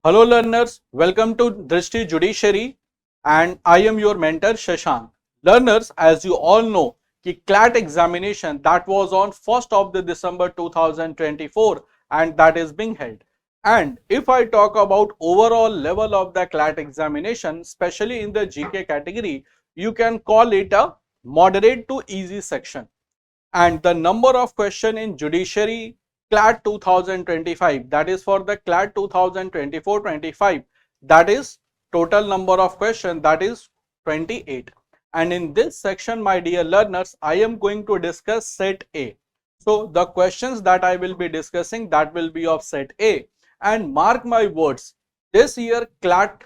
Hello learners, welcome to Drishti Judiciary and I am your mentor Shashank. Learners, as you all know, the CLAT examination that was on 1st of the December 2024 and that is being held. And if I talk about overall level of the CLAT examination, especially in the GK category, you can call it a moderate to easy section. And the number of question in judiciary CLAT 2025, that is for the CLAT 2024-25, that is total number of question, that is 28. And in this section, my dear learners, I am going to discuss set A. So the questions that I will be discussing, that will be of set A. And mark my words, this year CLAT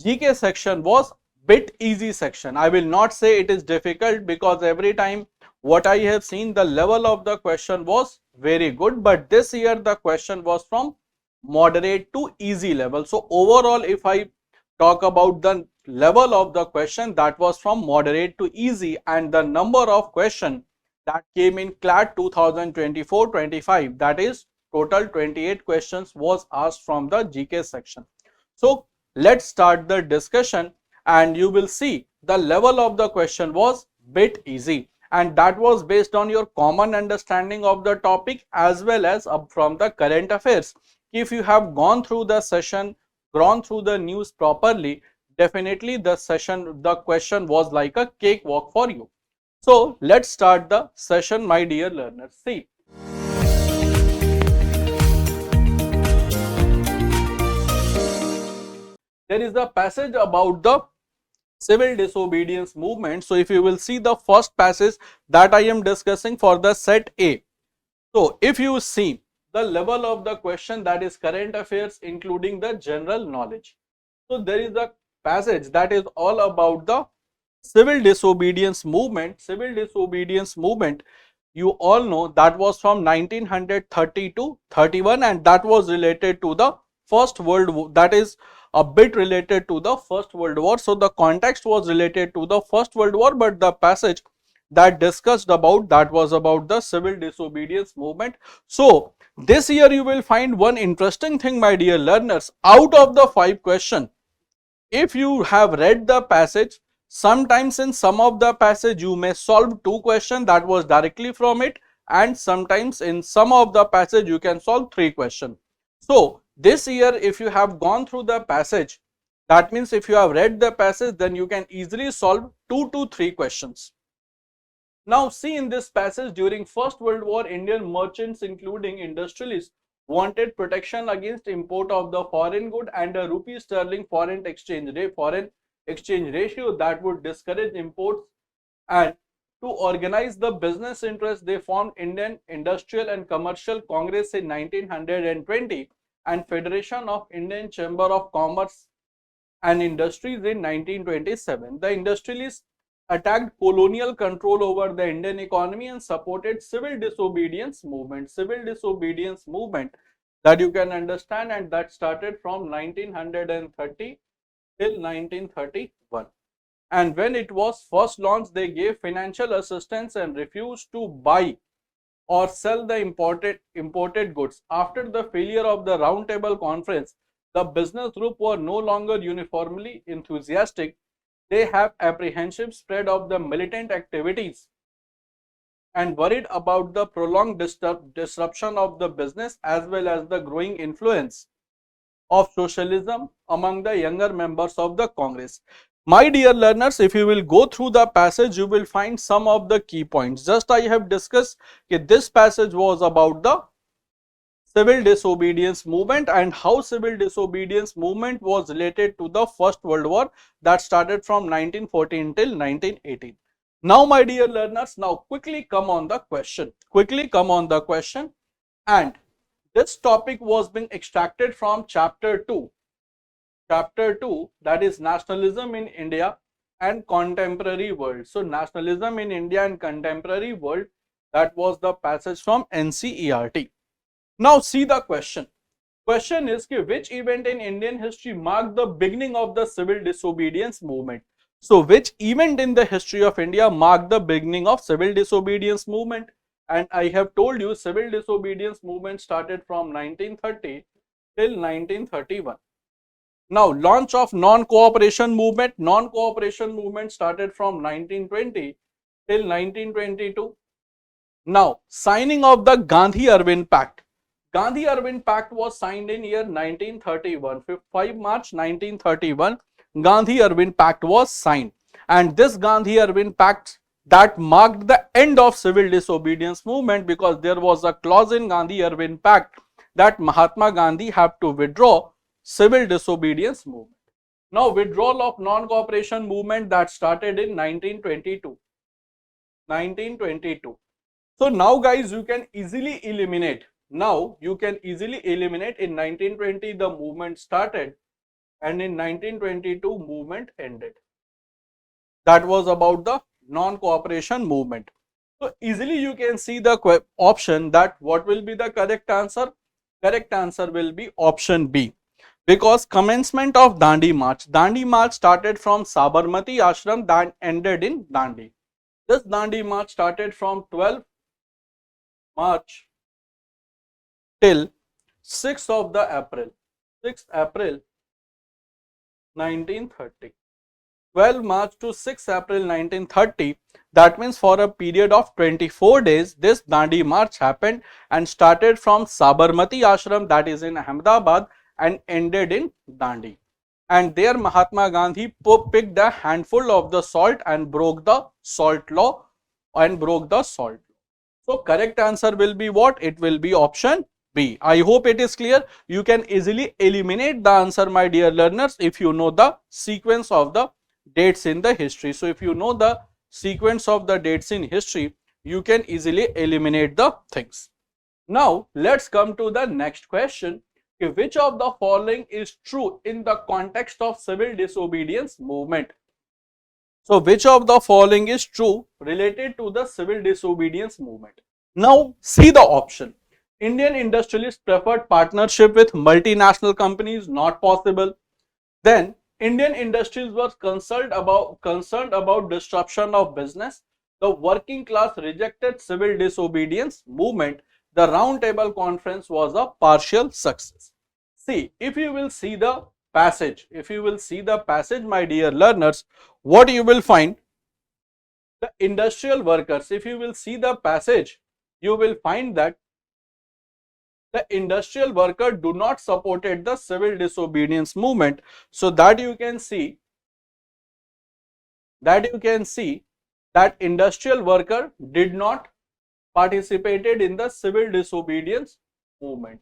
GK section was bit easy section. I will not say it is difficult, because every time what I have seen, the level of the question was very good, but this year the question was from moderate to easy level. So overall, if I talk about the level of the question, that was from moderate to easy, and the number of question that came in CLAT 2024-25, that is total 28 questions was asked from the GK section. So let's start the discussion, and you will see the level of the question was bit easy, and that was based on your common understanding of the topic as well as from the current affairs. If you have gone through the session, gone through the news properly, definitely the question was like a cakewalk for you. So let's start the session, my dear learners. See, there is a passage about the civil disobedience movement. So if you will see the first passage that I am discussing for the set A. So if you see the level of the question, that is current affairs including the general knowledge. So there is a passage that is all about the civil disobedience movement. Civil disobedience movement, you all know, that was from 1930 to 31, and that was related to the First World War. That is a bit related to the First World War. So the context was related to the First World War, but the passage that discussed about that was about the civil disobedience movement. So this year you will find one interesting thing, my dear learners. Out of the 5 questions, if you have read the passage, sometimes in some of the passage you may solve 2 questions that was directly from it, and sometimes in some of the passage you can solve 3 questions. So this year, if you have gone through the passage, that means if you have read the passage, then you can easily solve 2 to 3 questions. Now see, in this passage, during First World War, Indian merchants including industrialists wanted protection against import of the foreign good and a rupee sterling foreign exchange ratio that would discourage imports, and to organize the business interest they formed Indian Industrial and Commercial Congress in 1920 and Federation of Indian Chamber of Commerce and Industries in 1927. The industrialists attacked colonial control over the Indian economy and supported civil disobedience movement. Civil disobedience movement, that you can understand, and that started from 1930 till 1931. And when it was first launched, they gave financial assistance and refused to buy or sell the imported goods. After the failure of the Round Table Conference, the business group were no longer uniformly enthusiastic. They have apprehensive spread of the militant activities and worried about the prolonged disruption of the business as well as the growing influence of socialism among the younger members of the Congress. My dear learners, if you will go through the passage, you will find some of the key points. Just I have discussed that this passage was about the civil disobedience movement and how civil disobedience movement was related to the First World War that started from 1914 till 1918. Now, my dear learners, now quickly come on the question. And this topic was being extracted from chapter 2. Chapter 2, that is nationalism in India and contemporary world. So nationalism in India and contemporary world, that was the passage from NCERT. Now see the question. Question is, which event in Indian history marked the beginning of the civil disobedience movement? So which event in the history of India marked the beginning of civil disobedience movement? And I have told you civil disobedience movement started from 1930 till 1931. Now, launch of non-cooperation movement. Non-cooperation movement started from 1920 till 1922. Now, signing of the Gandhi-Irwin Pact. Gandhi-Irwin Pact was signed in year 1931. 5 March 1931, Gandhi-Irwin Pact was signed. And this Gandhi-Irwin Pact that marked the end of civil disobedience movement, because there was a clause in Gandhi-Irwin Pact that Mahatma Gandhi have to withdraw civil disobedience movement. Now, withdrawal of non-cooperation movement that started in 1922. 1922. So now guys, you can easily eliminate. Now you can easily eliminate. In 1920 the movement started and in 1922 movement ended. That was about the non-cooperation movement. So easily you can see the option that what will be the correct answer. Correct answer will be option B, because commencement of Dandi March. Dandi March started from Sabarmati Ashram that ended in Dandi. This Dandi March started from 12 March till 6th of the April, 6th April 1930. 12 March to 6 April 1930, that means for a period of 24 days, this Dandi March happened and started from Sabarmati Ashram, that is in Ahmedabad, and ended in Dandi. And there Mahatma Gandhi picked a handful of the salt and broke the salt law So correct answer will be what? It will be option B. I hope it is clear. You can easily eliminate the answer, my dear learners, if you know the sequence of the dates in the history. So if you know the sequence of the dates in history, you can easily eliminate the things. Now let's come to the next question. Which of the following is true in the context of civil disobedience movement? So which of the following is true related to the civil disobedience movement? Now see the option. Indian industrialists preferred partnership with multinational companies, not possible. Then Indian industries were concerned about disruption of business. The working class rejected civil disobedience movement. The round table conference was a partial success. See, if you will see the passage, my dear learners, what you will find? The industrial workers, if you will see the passage, you will find that the industrial worker do not supported the civil disobedience movement. So that you can see that industrial worker did not participated in the civil disobedience movement.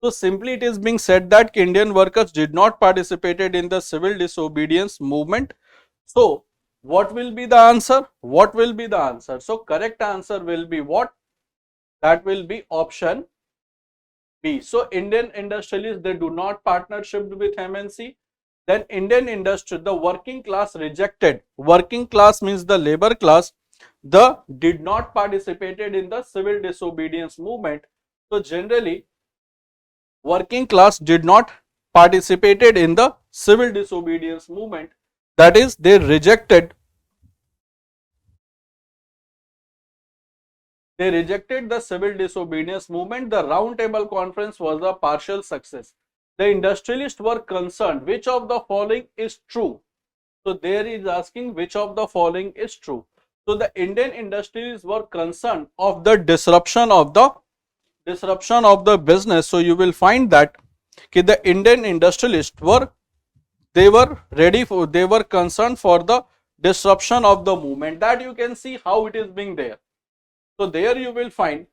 So simply it is being said that Indian workers did not participated in the civil disobedience movement. So what will be the answer? What will be the answer? So correct answer will be what? That will be option B. So Indian industrialists, they do not partnership with MNC. Then Indian industry, the working class rejected. Working class means the labor class. The did not participated in the civil disobedience movement. So generally, working class did not participated in the civil disobedience movement. That is, they rejected the civil disobedience movement. The round table conference was a partial success. The industrialists were concerned, which of the following is true? So there is asking which of the following is true. So the Indian industries were concerned of the disruption of the business. So you will find that the Indian industrialists were concerned for the disruption of the movement. That you can see how it is being there. So there you will find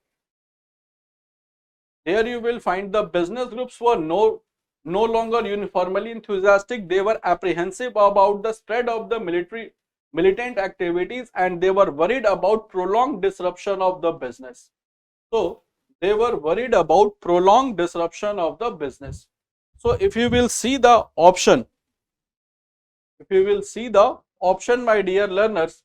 the business groups were no longer uniformly enthusiastic. They were apprehensive about the spread of the militant activities, and they were worried about prolonged disruption of the business. So they were worried about prolonged disruption of the business. So if you will see the option, my dear learners,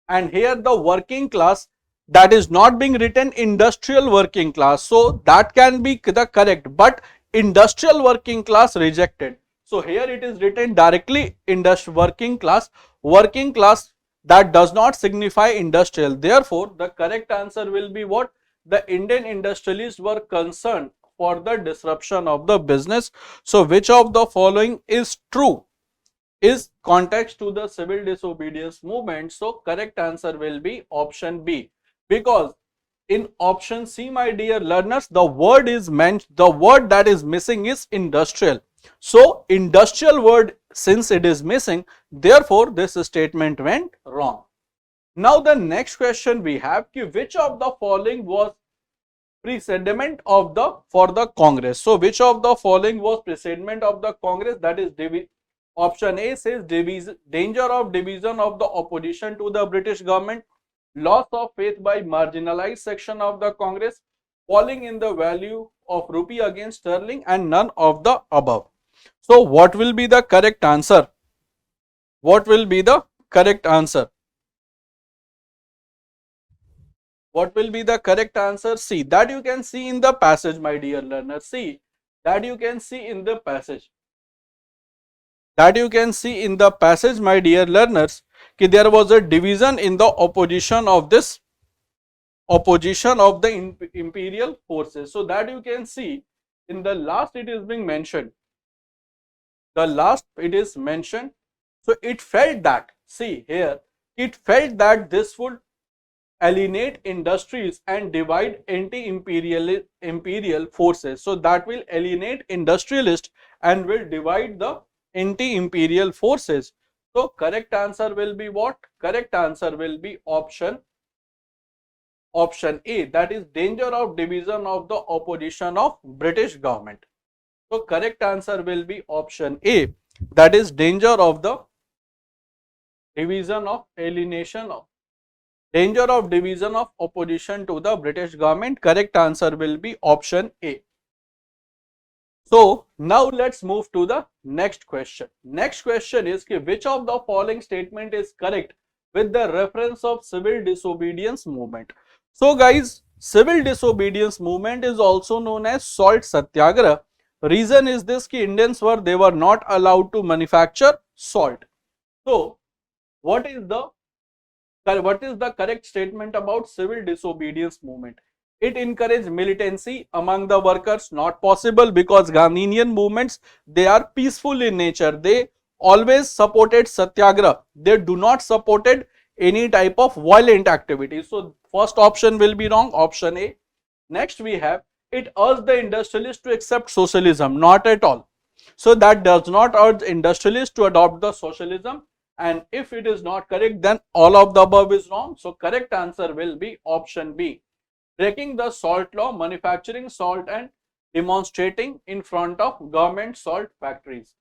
and here the working class, that is not being written industrial working class, so that can be the correct, but industrial working class rejected. So here it is written directly working class, that does not signify industrial. Therefore the correct answer will be what? the Indian industrialists were concerned for the disruption of the business. So which of the following is true? Is context to the civil disobedience movement. So correct answer will be option B, because in option C, my dear learners, the word is meant, the word that is missing is industrial. So industrial word, since it is missing, therefore this statement went wrong. Now the next question we have, which of the following was precedent of the for the Congress? So which of the following was precedent of the Congress? That is option A says danger of division of the opposition to the British government, loss of faith by marginalized section of the Congress, falling in the value of rupee against sterling, and none of the above. So what will be the correct answer? What will be the correct answer? What will be the correct answer? See, that you can see in the passage, my dear learners. See, that you can see in the passage. That you can see in the passage, my dear learners, that there was a division in the opposition of this opposition of the imperial forces. So that you can see in the last it is being mentioned. The last it is mentioned. So it felt that, see here, it felt that this would alienate industries and divide anti-imperial forces. So that will alienate industrialists and will divide the anti-imperial forces. So correct answer will be what? Correct answer will be option A, that is danger of division of the opposition of British government. So correct answer will be option A, that is danger of the division of alienation of danger of division of opposition to the British government. Correct answer will be option A. So now let's move to the next question. Next question is which of the following statement is correct with the reference of civil disobedience movement. So guys, civil disobedience movement is also known as salt satyagraha. Reason is this, Indians they were not allowed to manufacture salt. So what is the correct statement about civil disobedience movement? It encouraged militancy among the workers. Not possible, because Gandhian movements, they are peaceful in nature. They always supported satyagraha. They do not supported any type of violent activity. So first option will be wrong, option A. Next we have, it urged the industrialists to accept socialism. Not at all. So that does not urge industrialists to adopt the socialism. And if it is not correct, then all of the above is wrong. So correct answer will be option B. Breaking the salt law, manufacturing salt and demonstrating in front of government salt factories.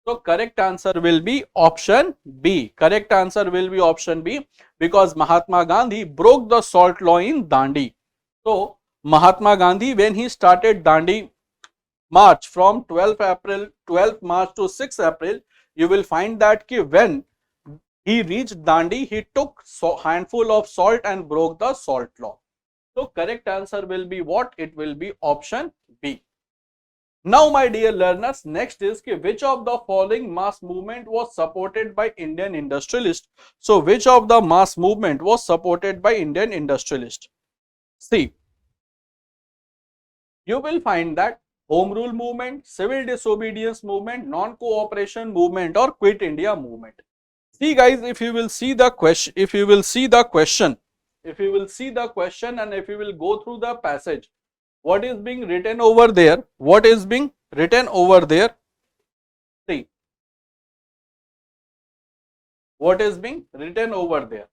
So correct answer will be option B. Correct answer will be option B, because Mahatma Gandhi broke the salt law in Dandi. So Mahatma Gandhi, when he started Dandi March from 12th March to 6th April, you will find that when he reached Dandi, he took handful of salt and broke the salt law. So correct answer will be what? It will be option B. Now my dear learners, next is which of the following mass movement was supported by Indian industrialists? So which of the mass movement was supported by Indian industrialists? See, you will find that Home Rule movement, civil disobedience movement, non-cooperation movement, or Quit India movement. See guys, if you will see the question, and if you will go through the passage, what is being written over there? What is being written over there? See, what is being written over there?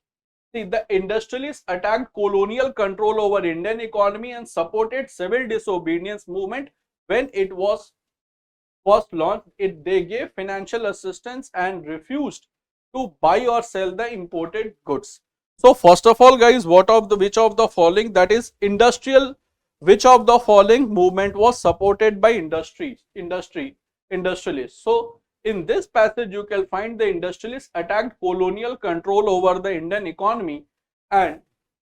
See, the industrialists attacked colonial control over Indian economy and supported civil disobedience movement when it was first launched. They gave financial assistance and refused to buy or sell the imported goods. So first of all guys, which of the following, that is industrial, which of the following movement was supported by industrialists? So in this passage you can find the industrialists attacked colonial control over the Indian economy and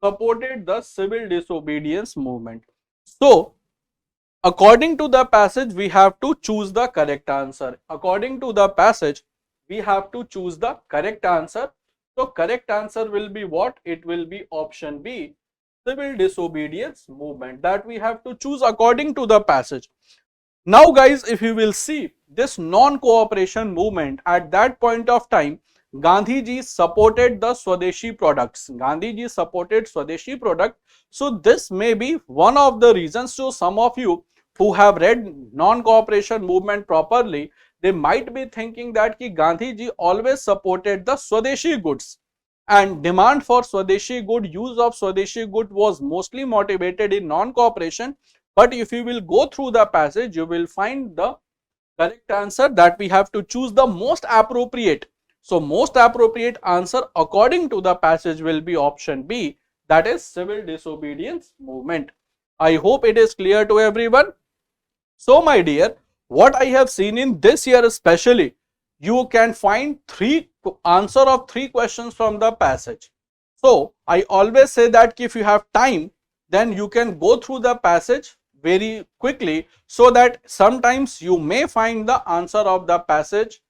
supported the civil disobedience movement. So according to the passage, we have to choose the correct answer. According to the passage, we have to choose the correct answer. So correct answer will be what? It will be option B, civil disobedience movement that we have to choose according to the passage. Now guys, if you will see this non-cooperation movement, at that point of time, Gandhi ji supported the Swadeshi products. Gandhi ji supported Swadeshi product. So this may be one of the reasons. To some of you who have read non-cooperation movement properly, they might be thinking that ki Gandhi ji always supported the Swadeshi goods, and demand for Swadeshi good, use of Swadeshi good was mostly motivated in non-cooperation. But if you will go through the passage, you will find the correct answer that we have to choose the most appropriate. So most appropriate answer according to the passage will be option B, that is civil disobedience movement. I hope it is clear to everyone. So my dear, what I have seen in this year especially, you can find answer of three questions from the passage. So I always say that if you have time, then you can go through the passage very quickly, so that sometimes you may find the answer of the passage,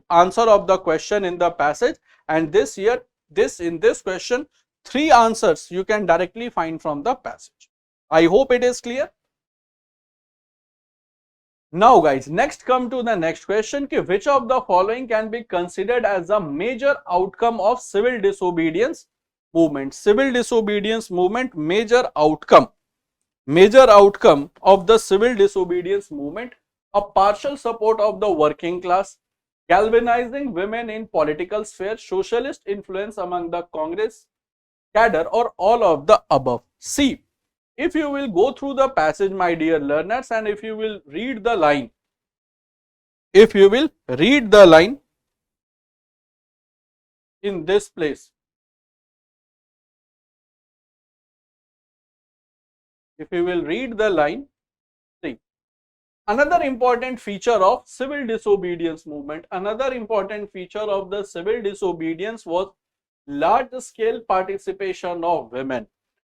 answer of the question in the passage, and this year, in this question, three answers you can directly find from the passage. I hope it is clear. Now guys, next come to the next question, ki which of the following can be considered as a major outcome of civil disobedience movement? Civil disobedience movement, major outcome of the civil disobedience movement: a partial support of the working class, galvanizing women in political sphere, socialist influence among the Congress cadre, or all of the above. See, if you will go through the passage, my dear learners, and if you will read the line, in this place, if you will read the line, see, another important feature of civil disobedience movement, another important feature of the civil disobedience was large scale participation of women.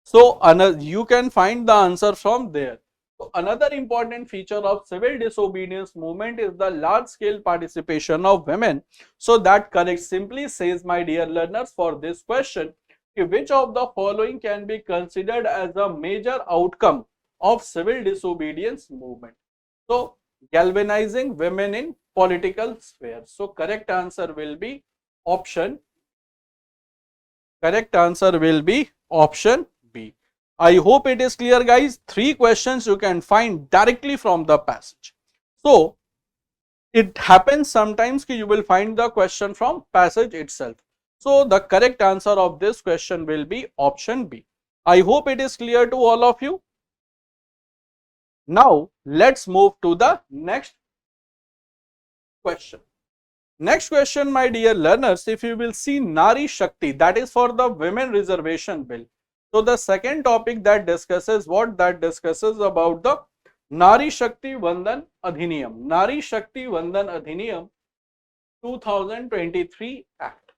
So you can find the answer from there. So another important feature of civil disobedience movement is the large scale participation of women. So that correct simply says, my dear learners, for this question, which of the following can be considered as a major outcome of civil disobedience movement? So galvanizing women in political sphere. So correct answer will be option B. I hope it is clear guys. Three questions you can find directly from the passage. So it happens sometimes that you will find the question from passage itself. So the correct answer of this question will be option B. I hope it is clear to all of you. Now let's move to the next question. Next question, my dear learners, if you will see Nari Shakti, that is for the women reservation bill. So the second topic that discusses what? That discusses about the Nari Shakti Vandan Adhiniyam. Nari Shakti Vandan Adhiniyam 2023 Act.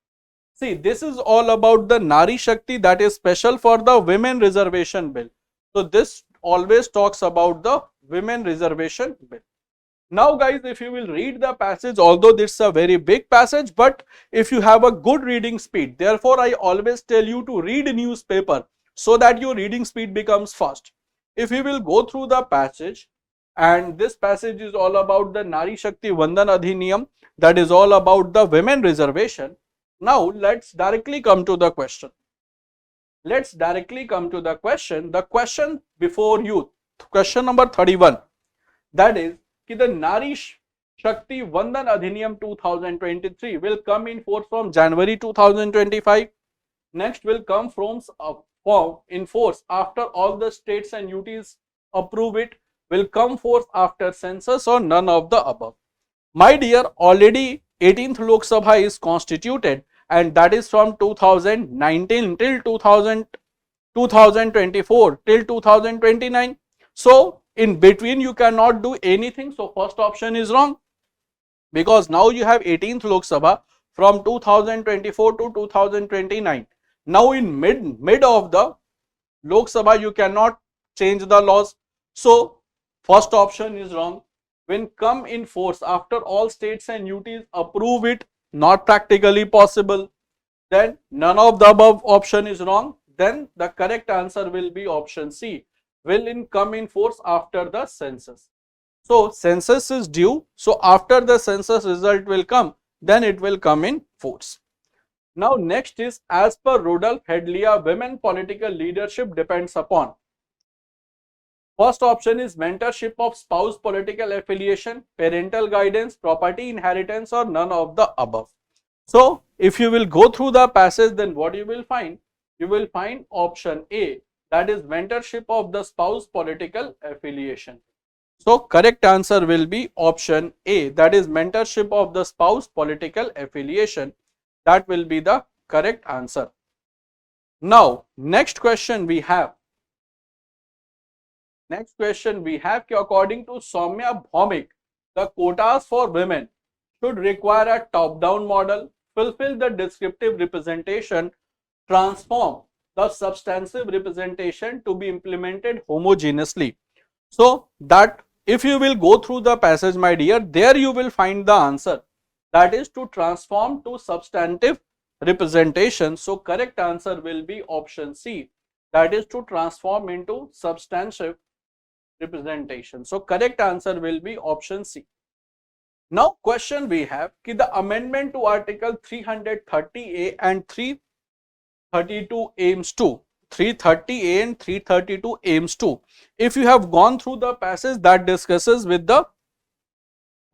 See, this is all about the Nari Shakti, that is special for the women reservation bill. So this always talks about the women reservation bill. Now guys, if you will read the passage, although this is a very big passage, but if you have a good reading speed, therefore I always tell you to read newspaper so that your reading speed becomes fast. If you will go through the passage, and this passage is all about the Nari Shakti Vandan Adhiniyam, that is all about the women reservation. Now let's directly come to the question. The question before you, question number 31, that is, the Nari Shakti Vandan Adhiniyam 2023 will come in force from January 2025. Next will come in force after all the states and UTs approve it, will come forth after census, or none of the above. My dear, already 18th Lok Sabha is constituted, and that is from 2019 till 2024 till 2029. So in between you cannot do anything. So first option is wrong, because now you have 18th Lok Sabha from 2024 to 2029. Now in mid of the Lok Sabha you cannot change the laws. So first option is wrong. When come in force after all states and UTs approve it, not practically possible. Then none of the above option is wrong. then the correct answer will be option C, will come in force after the census. So census is due, so after the census result will come, then it will come in force. Now next is, as per Rudolf Hedlia, women political leadership depends upon. First option is mentorship of spouse, political affiliation, parental guidance, property inheritance, or none of the above. So if you will go through the passage, then what you will find? You will find option A, that is mentorship of the spouse, political affiliation. So correct answer will be option A, that is mentorship of the spouse, political affiliation. That will be the correct answer. Now next question we have. Next question we have, according to Soumya Bhaumik, the quotas for women should require a top-down model, fulfill the descriptive representation, transform the substantive representation to be implemented homogeneously. So that if you will go through the passage, my dear, there you will find the answer, that is to transform to substantive representation. So correct answer will be option C, that is to transform into substantive representation. So correct answer will be option C. Now question we have, the amendment to article 330A and 332 aims to 330A and 332 aims to. If you have gone through the passage, that discusses with the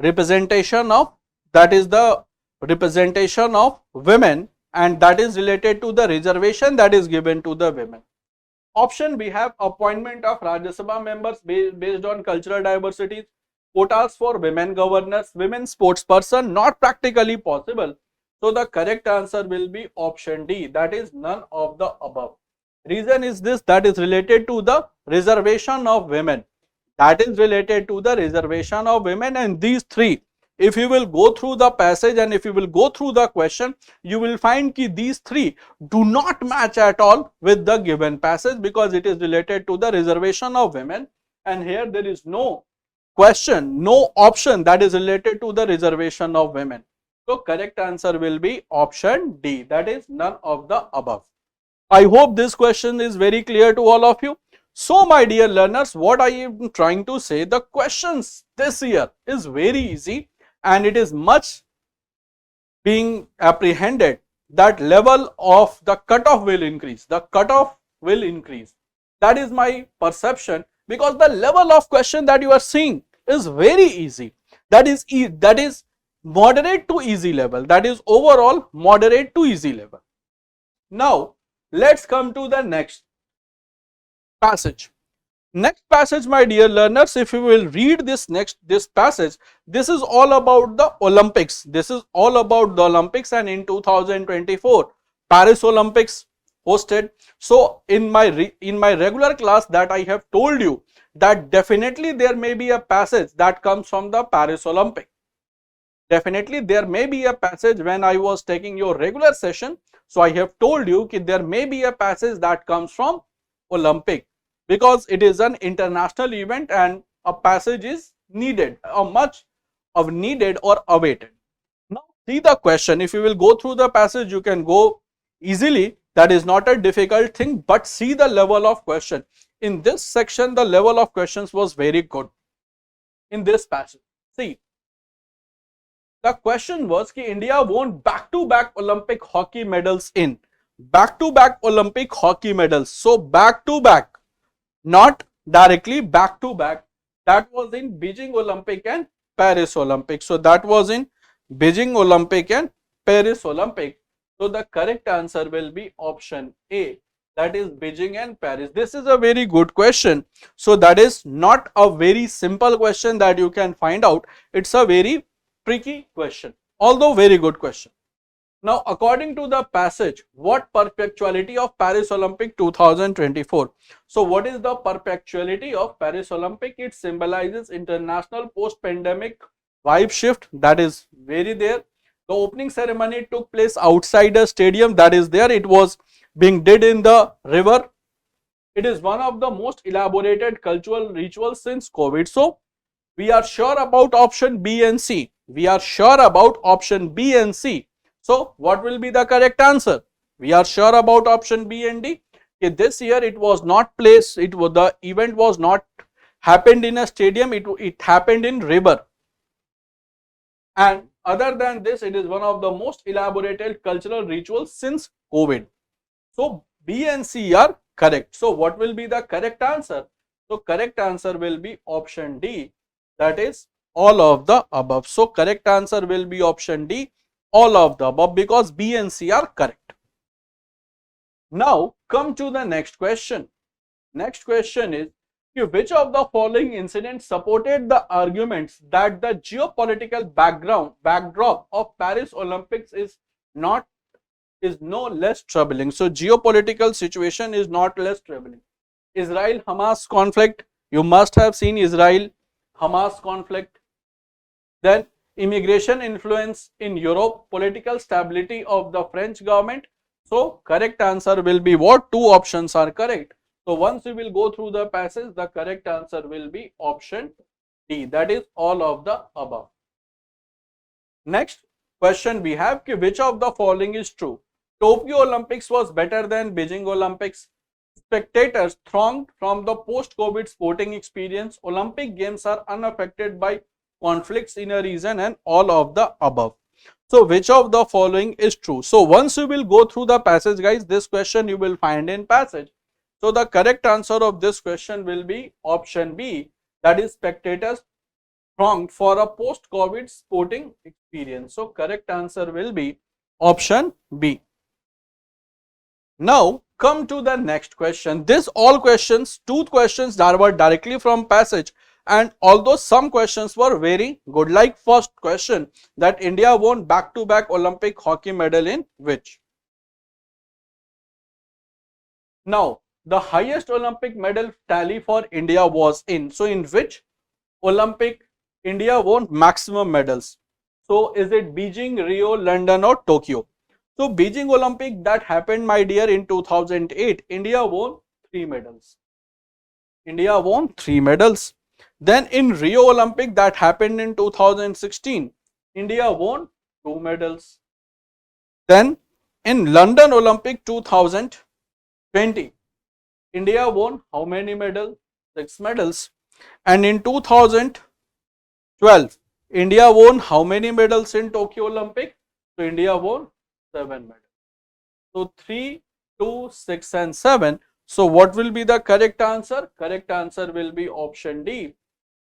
representation of, that is the representation of women, and that is related to the reservation that is given to the women. Option we have appointment of Rajya Sabha members based on cultural diversity, quotas for women governors, women sports person, not practically possible. So the correct answer will be option D, that is none of the above. Reason is this, that is related to the reservation of women. That is related to the reservation of women, and these three, if you will go through the passage and if you will go through the question, you will find that these three do not match at all with the given passage, because it is related to the reservation of women, and here there is no question, no option that is related to the reservation of women. So correct answer will be option D, that is none of the above. I hope this question is very clear to all of you. So my dear learners, what I am trying to say, the questions this year is very easy, and it is much being apprehended that level of the cutoff will increase. The cutoff will increase. That is my perception, because the level of question that you are seeing is very easy. That is moderate to easy level. That is overall moderate to easy level. Now let's come to the next passage. Next passage, my dear learners, if you will read this passage, this is all about the Olympics. This is all about the Olympics, and in 2024 Paris Olympics hosted. So in my regular class that I have told you that definitely there may be a passage that comes from the Paris Olympic. Definitely there may be a passage when I was taking your regular session. So I have told you that there may be a passage that comes from Olympic, because it is an international event and a passage is needed, much of needed or awaited. Now see the question. If you will go through the passage, you can go easily. That is not a difficult thing, but see the level of question. In this section, the level of questions was very good in this passage. See, the question was that India won back-to-back Olympic hockey medals in back-to-back Olympic hockey medals. So back-to-back, not directly back-to-back. That was in Beijing Olympic and Paris Olympic. So that was in Beijing Olympic and Paris Olympic. So the correct answer will be option A, that is Beijing and Paris. This is a very good question. So that is not a very simple question that you can find out. It's a very tricky question, although very good question. Now according to the passage, what perpetuality of Paris Olympic 2024? So what is the perpetuality of Paris Olympic? It symbolizes international post-pandemic vibe shift, that is very there. The opening ceremony took place outside a stadium, that is there. It was being did in the river. It is one of the most elaborated cultural rituals since COVID. So we are sure about option B and C. We are sure about option B and C. So what will be the correct answer? We are sure about option B and D. Okay, this year it was not placed, the event was not happened in a stadium, it happened in river. And other than this, it is one of the most elaborated cultural rituals since COVID. So B and C are correct. So what will be the correct answer? So correct answer will be option D, that is all of the above. So correct answer will be option D, all of the above, because B and C are correct. Now come to the next question. Next question is, which of the following incidents supported the arguments that the geopolitical backdrop of Paris Olympics is no less troubling? So geopolitical situation is not less troubling. Israel Hamas conflict, you must have seen Israel Hamas conflict. Then immigration influence in Europe, political stability of the French government. So correct answer will be what? Two options are correct. So once we will go through the passage, the correct answer will be option D, that is all of the above. Next question we have, which of the following is true? Tokyo Olympics was better than Beijing Olympics. Spectators thronged from the post-COVID sporting experience. Olympic Games are unaffected by conflicts in a region, and all of the above. So which of the following is true? So once you will go through the passage, guys, this question you will find in passage. So the correct answer of this question will be option B, that is spectators thronged for a post-COVID sporting experience. So correct answer will be option B. Now come to the next question. This all questions, two questions that were directly from passage, and although some questions were very good, like first question, that India won back-to-back Olympic hockey medal in which? Now the highest Olympic medal tally for India was in, so in which Olympic India won maximum medals? So is it Beijing, Rio, London or Tokyo? So Beijing Olympic that happened, my dear, in 2008, India won 3 medals. India won 3 medals. Then in Rio Olympic that happened in 2016, India won 2 medals. Then in London Olympic 2020, India won how many medals? 6 medals. And in 2012, India won how many medals in Tokyo Olympic? So India won 7 medals. So 3, 2, 6 and 7. So what will be the correct answer? Correct answer will be option D,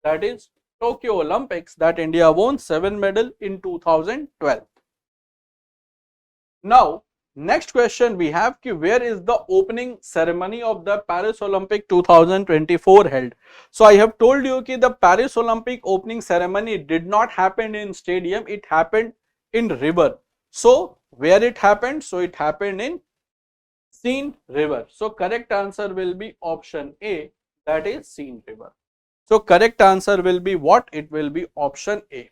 that is Tokyo Olympics, that India won 7 medals in 2012. Now next question we have, where is the opening ceremony of the Paris Olympic 2024 held? So I have told you that the Paris Olympic opening ceremony did not happen in stadium, it happened in river. So where it happened? So it happened in Seine River. So correct answer will be option A, that is Seine River. So correct answer will be what? It will be option A.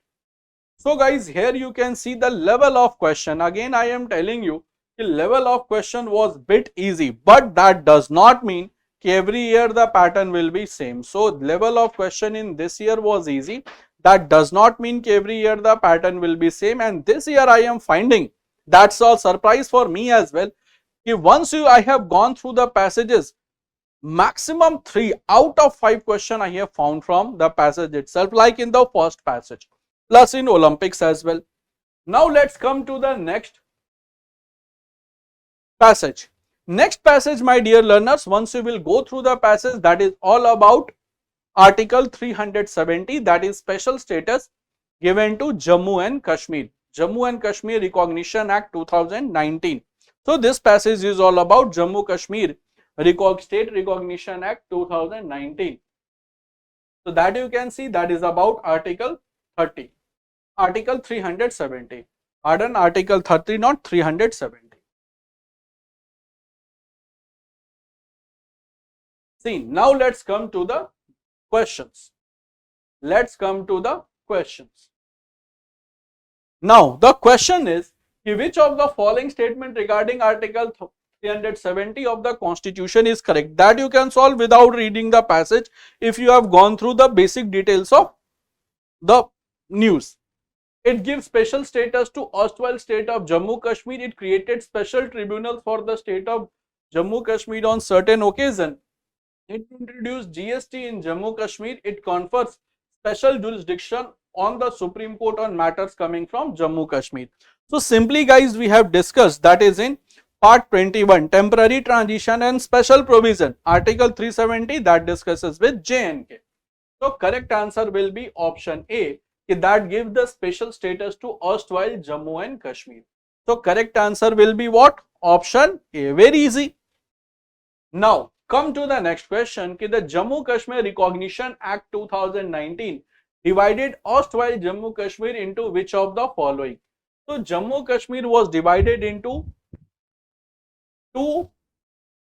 So guys, here you can see the level of question. Again I am telling you, the level of question was bit easy, but that does not mean every year the pattern will be same. So level of question in this year was easy. That does not mean every year the pattern will be same, and this year I am finding, that's a surprise for me as well, once I have gone through the passages, maximum 3 out of 5 question I have found from the passage itself, like in the first passage, plus in Olympics as well. Now let's come to the next passage. Next passage, my dear learners, once you will go through the passage, that is all about Article 370, that is special status given to Jammu and Kashmir. Jammu and Kashmir Recognition Act 2019. So this passage is all about Jammu Kashmir State Recognition Act 2019. So that you can see, that is about Article 30. Article 370. Pardon, Article 30, not 370. See, now let's come to the questions. Let's come to the questions. Now the question is, which of the following statement regarding Article 370 of the Constitution is correct? That you can solve without reading the passage if you have gone through the basic details of the news. It gives special status to erstwhile state of Jammu Kashmir. It created special tribunals for the state of Jammu Kashmir on certain occasion. It introduced GST in Jammu Kashmir. It confers special jurisdiction on the Supreme Court on matters coming from Jammu Kashmir. So simply guys, we have discussed, that is in part 21, temporary transition and special provision, article 370, that discusses with JNK. So correct answer will be option A, that gives the special status to erstwhile Jammu and Kashmir. So correct answer will be what? Option A. Very easy. Now come to the next question. The Jammu Kashmir Recognition Act 2019 divided erstwhile Jammu Kashmir into which of the following? So Jammu Kashmir was divided into two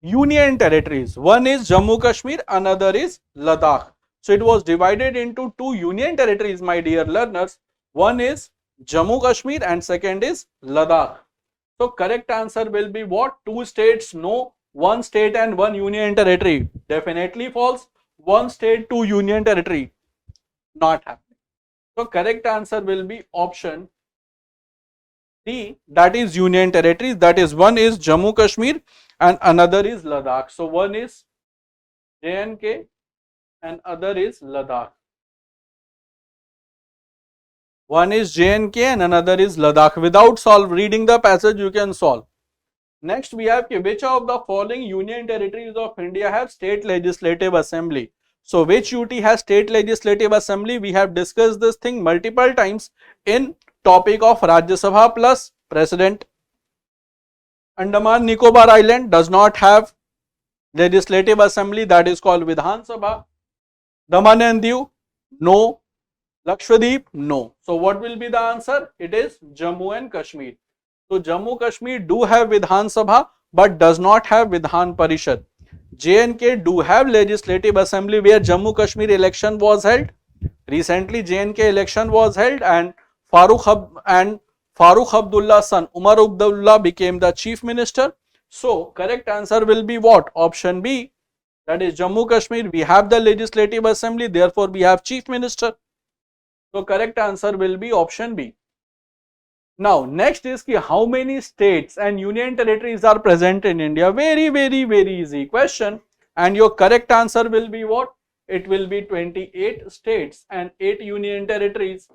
union territories. One is Jammu Kashmir, another is Ladakh. So it was divided into two union territories, my dear learners. One is Jammu Kashmir and second is Ladakh. So correct answer will be what? Two states? No. One state and one union territory. Definitely false. One state, two union territory. Not happening. So correct answer will be option D, that is union territories. That is, one is Jammu Kashmir and another is Ladakh. So one is JNK and other is Ladakh. One is JNK and another is Ladakh. Without reading the passage, you can solve. Next, we have which of the following union territories of India have state legislative assembly? So, which UT has state legislative assembly? We have discussed this thing multiple times in topic of Rajya Sabha plus president. Andaman Nicobar Island does not have legislative assembly, that is called Vidhan Sabha. Daman and Diu, no. Lakshadweep, no. So, what will be the answer? It is Jammu and Kashmir. So Jammu Kashmir do have Vidhan Sabha but does not have Vidhan Parishad. J&K do have legislative assembly where Jammu Kashmir election was held. Recently J&K election was held and Farooq Abdullah's son Umar Abdullah became the chief minister. So correct answer will be what? Option B, that is Jammu Kashmir. We have the legislative assembly, therefore we have chief minister. So correct answer will be option B. Now, next is how many states and union territories are present in India? Very easy question. And your correct answer will be what? It will be 28 states and 8 union territories.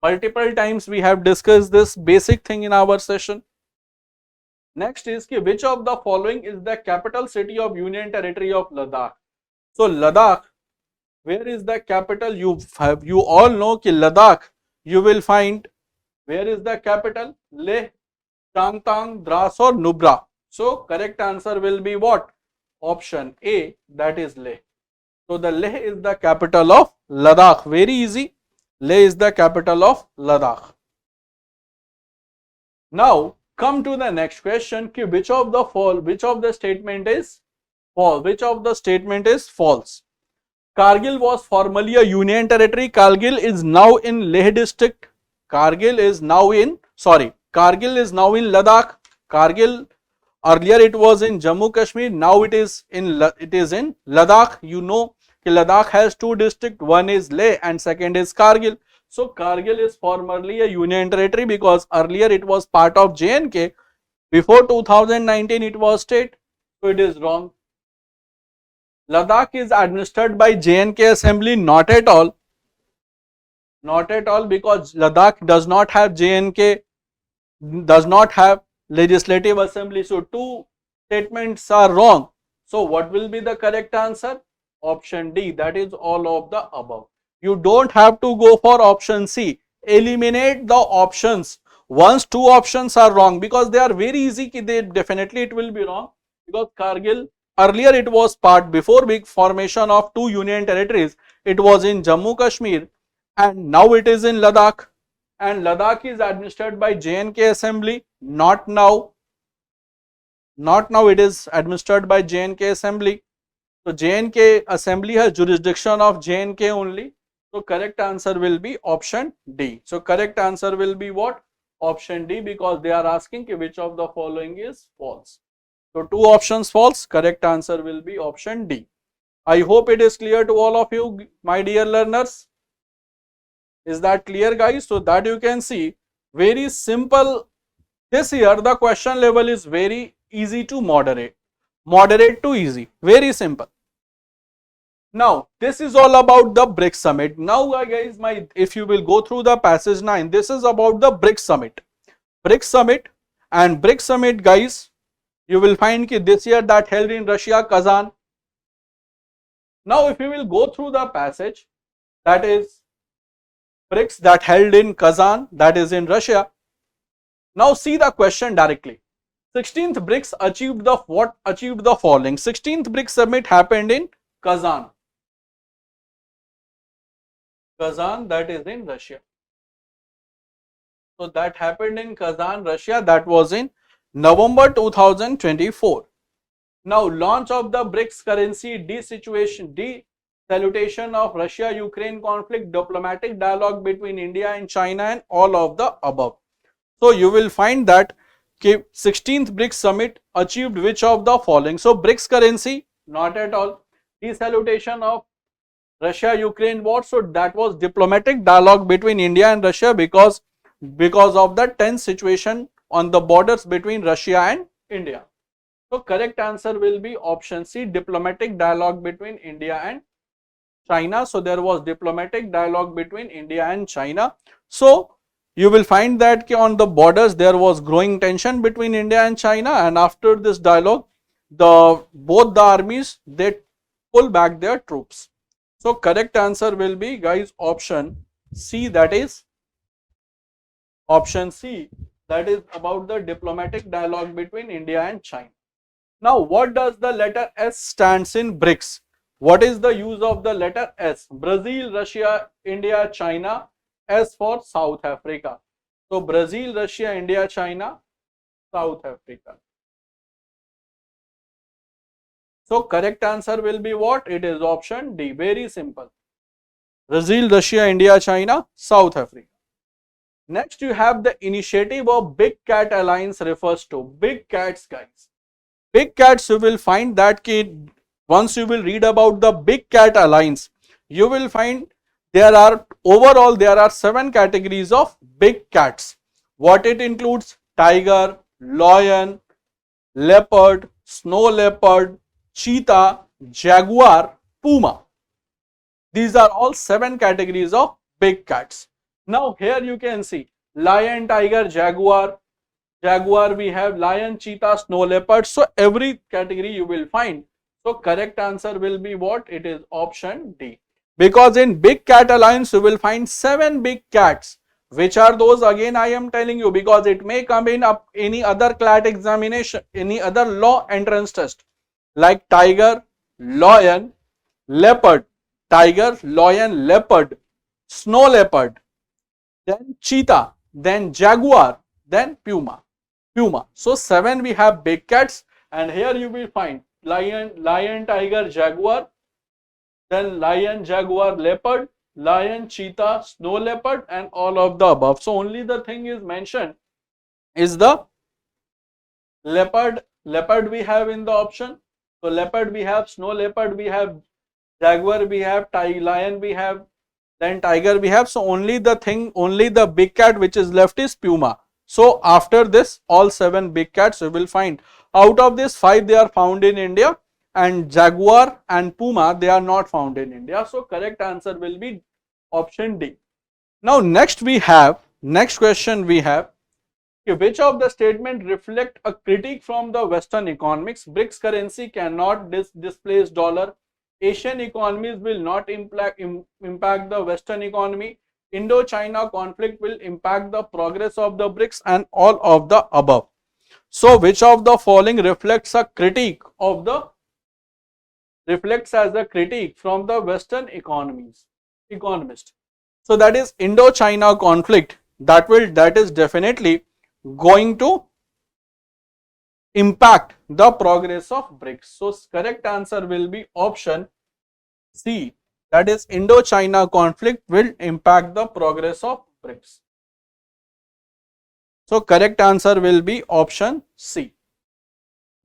Multiple times we have discussed this basic thing in our session. Next is which of the following is the capital city of union territory of Ladakh? So, Ladakh, where is the capital? You all know that Ladakh, you will find. Where is the capital? Leh, Changtang, Dras or Nubra. So correct answer will be what? Option A, that is Leh. So the Leh is the capital of Ladakh. Very easy. Leh is the capital of Ladakh. Now come to the next question. Which of the statement is false? Which of the statement is false? Kargil was formerly a union territory. Kargil is now in Leh district. Kargil is now in Ladakh. Kargil, earlier it was in Jammu Kashmir, now it is in Ladakh. You know Ladakh has two districts, one is Leh and second is Kargil. So Kargil is formerly a union territory because earlier it was part of J&K. Before 2019 it was state. So it is wrong. Ladakh is administered by J&K assembly, not at all. Not at all, because Ladakh does not have J&K, does not have legislative assembly. So two statements are wrong. So what will be the correct answer? Option D, that is all of the above. You don't have to go for option C. Eliminate the options once two options are wrong, because they are very easy. Definitely it will be wrong, because Kargil, earlier it was part, before big formation of two union territories, it was in Jammu Kashmir and now it is in Ladakh, and Ladakh is administered by J&K assembly, not now. Not now, it is administered by J&K assembly. So J&K assembly has jurisdiction of J&K only. So correct answer will be option D. So correct answer will be what? Option D, because they are asking which of the following is false. So two options false, correct answer will be option D. I hope it is clear to all of you, my dear learners. Is that clear, guys? So that you can see, very simple. This year the question level is very easy to moderate. Moderate to easy. Very simple. Now, this is all about the BRICS summit. Now, guys, if you will go through the passage 9, this is about the BRICS summit. BRICS summit and BRICS summit, guys, you will find that this year that held in Russia, Kazan. Now, if you will go through the passage, that is BRICS that held in Kazan, that is in Russia. Now, see the question directly. 16th BRICS achieved the following. 16th BRICS summit happened in Kazan. Kazan, that is in Russia. So that happened in Kazan, Russia. That was in November 2024. Now, launch of the BRICS currency, desalutation of Russia-Ukraine conflict, diplomatic dialogue between India and China, and all of the above. So you will find that 16th BRICS summit achieved which of the following. So BRICS currency, not at all. Desalutation of Russia-Ukraine war, so that was diplomatic dialogue between India and Russia because of the tense situation on the borders between Russia and India. So correct answer will be option C, diplomatic dialogue between India and China. So there was diplomatic dialogue between India and China. So you will find that on the borders there was growing tension between India and China, and after this dialogue, both the armies, they pull back their troops. So correct answer will be, guys, option C, that is option C, that is about the diplomatic dialogue between India and China. Now, what does the letter S stands in BRICS? What is the use of the letter S? Brazil, Russia, India, China. S for South Africa. So Brazil, Russia, India, China, South Africa. So correct answer will be what? It is option D. Very simple. Brazil, Russia, India, China, South Africa. Next, you have the initiative of Big Cat Alliance refers to. Big cats, guys. Big cats, you will find that once you will read about the Big Cat Alliance, you will find there are 7 categories of big cats. What it includes? Tiger, lion, leopard, snow leopard, cheetah, jaguar, puma. These are all 7 categories of big cats. Now here you can see lion, tiger, jaguar we have lion, cheetah, snow leopard. So every category you will find. So correct answer will be what? It is option D. Because in Big Cat Alliance you will find 7 big cats. Which are those? Again I am telling you, because it may come in any other CLAT examination, any other law entrance test, like tiger, lion, leopard, tiger, lion, leopard, snow leopard, then cheetah, then jaguar, then puma. So 7 we have big cats, and here you will find lion, tiger, jaguar, then lion, jaguar, leopard, lion, cheetah, snow leopard, and all of the above. So only the thing is mentioned is the leopard we have in the option. So leopard we have, snow leopard we have, jaguar we have, lion we have, then tiger we have. So only the big cat which is left is puma. So after this, all 7 big cats you will find. Out of this, 5 they are found in India, and jaguar and puma, they are not found in India. So correct answer will be option D. Now next question we have, which of the statement reflect a critique from the Western economics? BRICS currency cannot displace dollar. Asian economies will not impact the Western economy. Indo-China conflict will impact the progress of the BRICS, and all of the above. So which of the following reflects as a critique from the Western economist? So that is Indo-China conflict. That is definitely going to impact the progress of BRICS. So correct answer will be option C. That is Indo-China conflict will impact the progress of BRICS. So correct answer will be option C.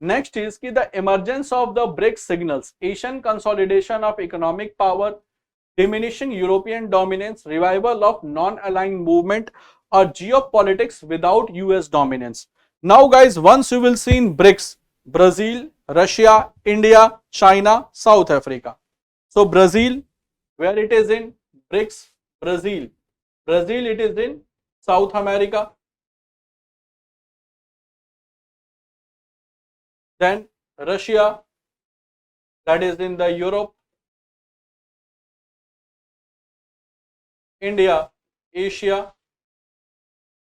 Next is the emergence of the BRICS signals Asian consolidation of economic power, diminishing European dominance, revival of non-aligned movement, or geopolitics without US dominance. Now guys, once you will see in BRICS, Brazil, Russia, India, China, South Africa. So Brazil, where it is in BRICS, Brazil. Brazil, it is in South America. Then Russia, that is in the Europe. India, Asia.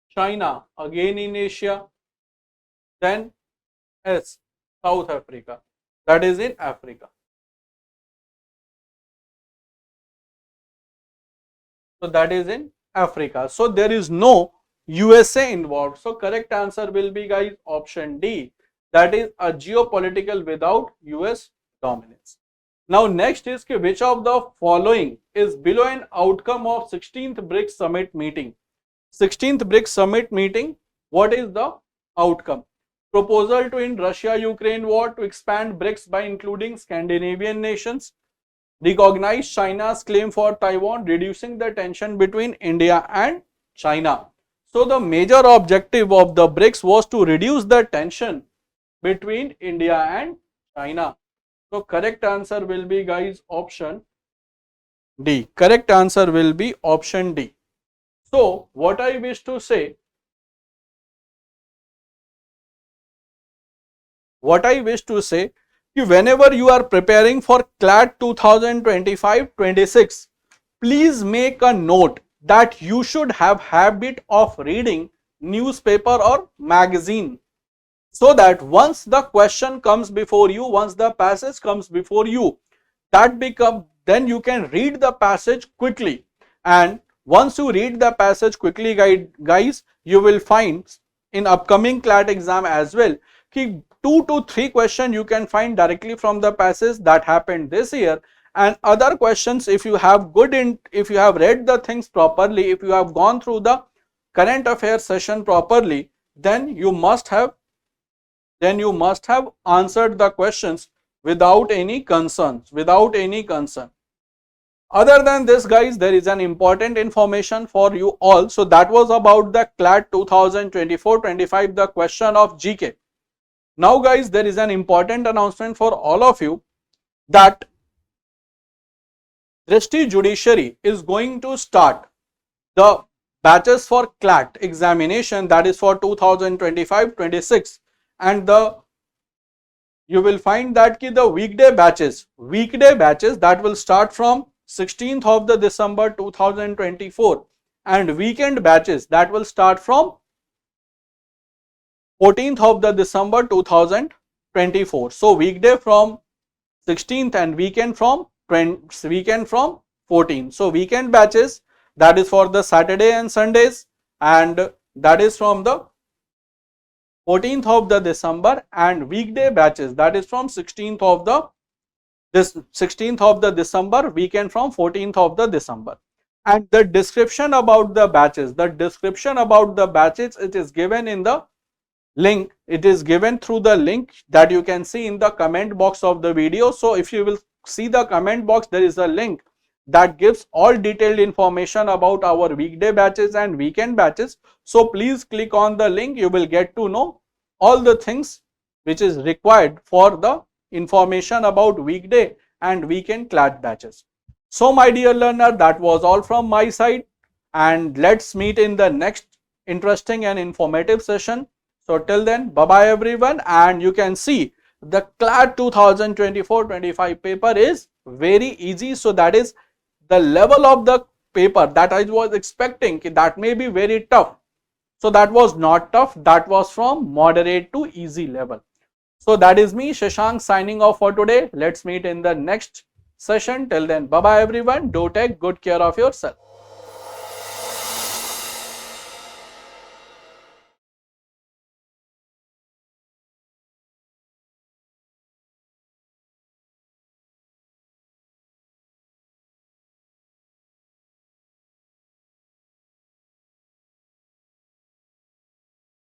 China, again in Asia. Then S, South Africa, that is in Africa. So that is in Africa. So there is no USA involved. So correct answer will be, guys, option D. That is a geopolitical without US dominance. Now next is which of the following is below an outcome of 16th BRICS summit meeting. 16th BRICS summit meeting, what is the outcome? Proposal to end Russia-Ukraine war to expand BRICS by including Scandinavian nations. Recognize China's claim for Taiwan, reducing the tension between India and China. So the major objective of the BRICS was to reduce the tension between India and China. So correct answer will be, guys, option D. Correct answer will be option D. So what I wish to say, whenever you are preparing for CLAT 2025-26, please make a note that you should have habit of reading newspaper or magazine, so that once the question comes before you, once the passage comes before you, then you can read the passage quickly. And once you read the passage quickly, guys, you will find in upcoming CLAT exam as well, 2 to 3 questions you can find directly from the passage that happened this year, and other questions, if you have read the things properly, if you have gone through the current affairs session properly, then you must have answered the questions without any concerns, Other than this, guys, there is an important information for you all. So that was about the CLAT 2024-25, the question of GK. Now, guys, there is an important announcement for all of you that Drishti Judiciary is going to start the batches for CLAT examination, that is for 2025-26, and you will find that the weekday batches that will start from 16th of the December 2024, and weekend batches that will start from 14th of the December 2024. So weekday from 16th and weekend from 14th. So weekend batches, that is for the Saturday and Sundays, and that is from the 14th of the December, and weekday batches, that is from 16th of the December, weekend from 14th of the December. And the description about the batches, it is given in the link. It is given through the link that you can see in the comment box of the video. So if you will see the comment box, there is a link that gives all detailed information about our weekday batches and weekend batches. So please click on the link. You will get to know all the things which is required for the information about weekday and weekend CLAT batches. So my dear learner, that was all from my side, and let's meet in the next interesting and informative session. So till then, bye bye everyone. And you can see the CLAT 2024-25 paper is very easy. So that is the level of the paper that I was expecting that may be very tough. So that was not tough, that was from moderate to easy level. So that is me, Shashank, signing off for today. Let's meet in the next session. Till then, bye bye everyone. Do take good care of yourself.